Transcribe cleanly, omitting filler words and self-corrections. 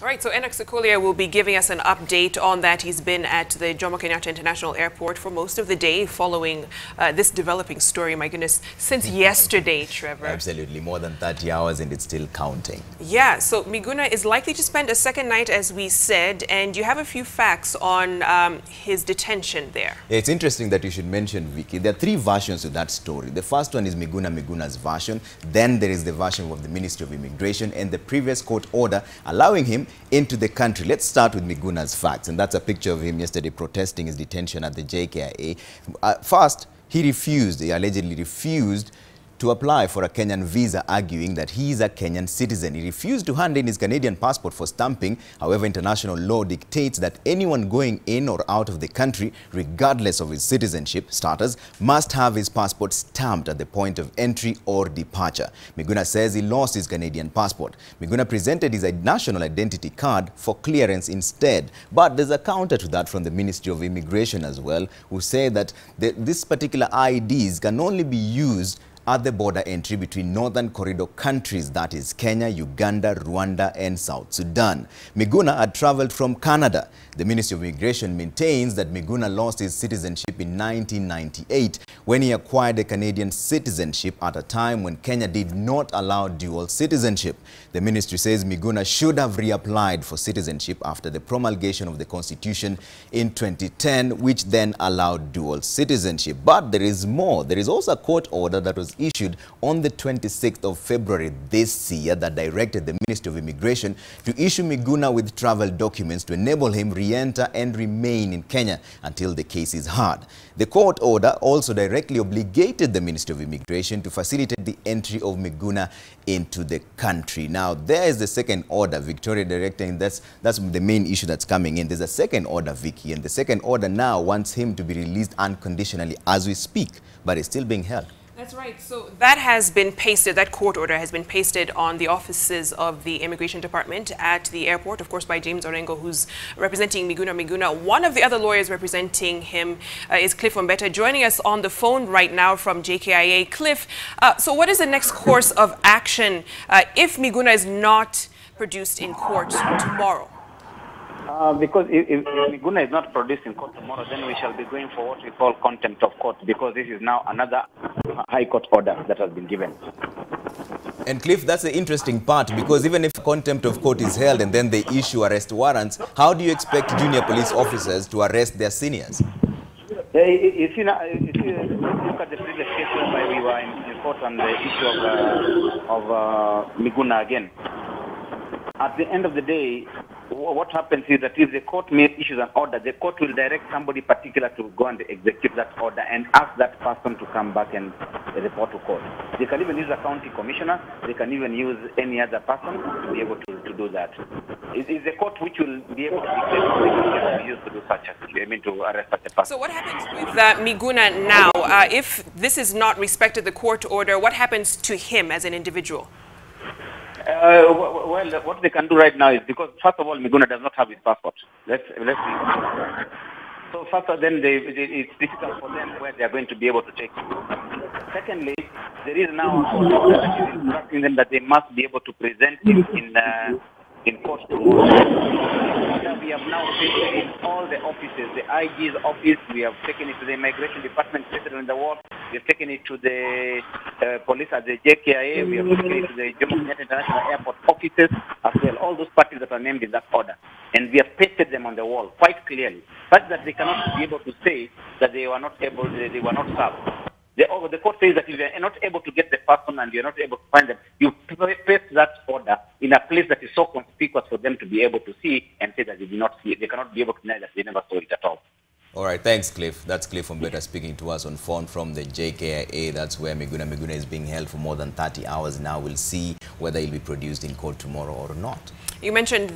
All right, so Enoch Sekolia will be giving us an update on that. He's been at the Jomo Kenyatta International Airport for most of the day following this developing story, my goodness, since yesterday, Trevor. Absolutely, more than 30 hours and it's still counting. Yeah, so Miguna is likely to spend a second night, as we said, and you have a few facts on his detention there. Yeah, it's interesting that you should mention, Vicky. There are three versions to that story. The first one is Miguna's version. Then there is the version of the Ministry of Immigration and the previous court order allowing him into the country. Let's start with Miguna's facts, and that's a picture of him yesterday protesting his detention at the JKIA. First, he allegedly refused to apply for a Kenyan visa, arguing that he is a Kenyan citizen. He refused to hand in his Canadian passport for stamping. However, international law dictates that anyone going in or out of the country, regardless of his citizenship status, must have his passport stamped at the point of entry or departure. Miguna says he lost his Canadian passport. Miguna presented his national identity card for clearance instead. But there's a counter to that from the Ministry of Immigration as well, who say that this particular IDs can only be used at the border entry between Northern Corridor countries, that is Kenya, Uganda, Rwanda and South Sudan. Miguna had traveled from Canada. The Ministry of Immigration maintains that Miguna lost his citizenship in 1998 when he acquired a Canadian citizenship at a time when Kenya did not allow dual citizenship. The ministry says Miguna should have reapplied for citizenship after the promulgation of the Constitution in 2010, which then allowed dual citizenship. But there is more. There is also a court order that was issued on the 26th of February this year that directed the Ministry of Immigration to issue Miguna with travel documents to enable him re-enter and remain in Kenya until the case is heard. The court order also directly obligated the Ministry of Immigration to facilitate the entry of Miguna into the country. Now, there is the second order, Victoria directing, that's the main issue that's coming in. There's a second order, Vicky, and the second order now wants him to be released unconditionally as we speak, but it's still being held. That's right. So that has been pasted, that court order has been pasted on the offices of the Immigration Department at the airport, of course, by James Orengo, who's representing Miguna. One of the other lawyers representing him is Cliff Ombeta, joining us on the phone right now from JKIA. Cliff, so what is the next course of action if Miguna is not produced in court tomorrow? Because if Miguna is not produced in court tomorrow, then we shall be going for what we call contempt of court, because this is now another high court order that has been given. And Cliff, that's the interesting part, because even if contempt of court is held and then they issue arrest warrants, how do you expect junior police officers to arrest their seniors? If you look at the previous case whereby we were in court on the issue of Miguna again, at the end of the day, what happens is that if the court issues an order, the court will direct somebody particular to go and execute that order and ask that person to come back and report to court. They can even use a county commissioner. They can even use any other person to be able to do that. It is the court which will be able to be used to do such to arrest such a person. So what happens with Miguna now? If this is not respected, the court order, what happens to him as an individual? Well, what they can do right now is, because first of all, Miguna does not have his passport. Let's see. So first of all, then it's difficult for them where they are going to be able to take him. Secondly, there is now a court order that is instructing them that they must be able to present him in court tomorrow. We have now taken it in all the offices, the IG's office, we have taken it to the Immigration Department settled in the ward, we have taken it to the police at the JKIA, we have taken it to the Jomo Kenyatta International Airport offices as well, all those parties that are named in that order. And we have pasted them on the wall quite clearly, such that they cannot be able to say that they were not able, they were not served. The court says that if you are not able to get the person and you are not able to find them, you paste that order in a place that is so conspicuous for them to be able to see and say that they did not see it. They cannot be able to deny that they never saw it at all. All right, thanks, Cliff. That's Cliff Ombeta speaking to us on phone from the JKIA. That's where Miguna is being held for more than 30 hours now. We'll see whether he'll be produced in court tomorrow or not. You mentioned